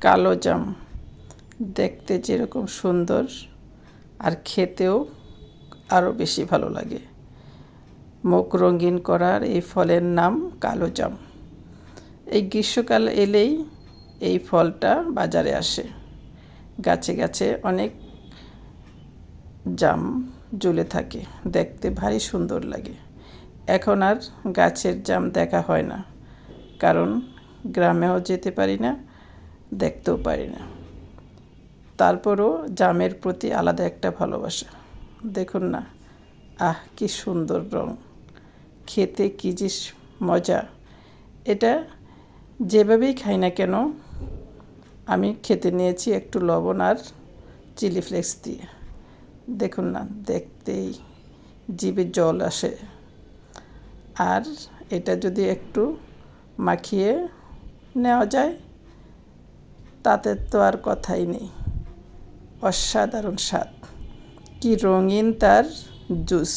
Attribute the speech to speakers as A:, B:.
A: কালো জাম দেখতে যেরকম সুন্দর আর খেতেও আরও বেশি ভালো লাগে। মুখ রঙিন করার এই ফলের নাম কালো জাম। এই গ্রীষ্মকাল এলেই এই ফলটা বাজারে আসে। গাছে গাছে অনেক জাম ঝুলে থাকে, দেখতে ভারী সুন্দর লাগে। এখন আর গাছের জাম দেখা হয় না, কারণ গ্রামেও যেতে পারি না, দেখতেও পারি না। তারপরও জামের প্রতি আলাদা একটা ভালোবাসা। দেখুন না, আহ কি সুন্দর রং, খেতে কী যে মজা। এটা যেভাবেই খাই না কেন, আমি খেতে নিয়েছি একটু লবণ আর চিলি ফ্লেক্স দিয়ে। দেখুন না, দেখতেই জিভে জল আসে। আর এটা যদি একটু মাখিয়ে নেওয়া যায়, তাতে তো আর কথাই নেই। অসাধারণ স্বাদ, কি রঙিন তার জুস।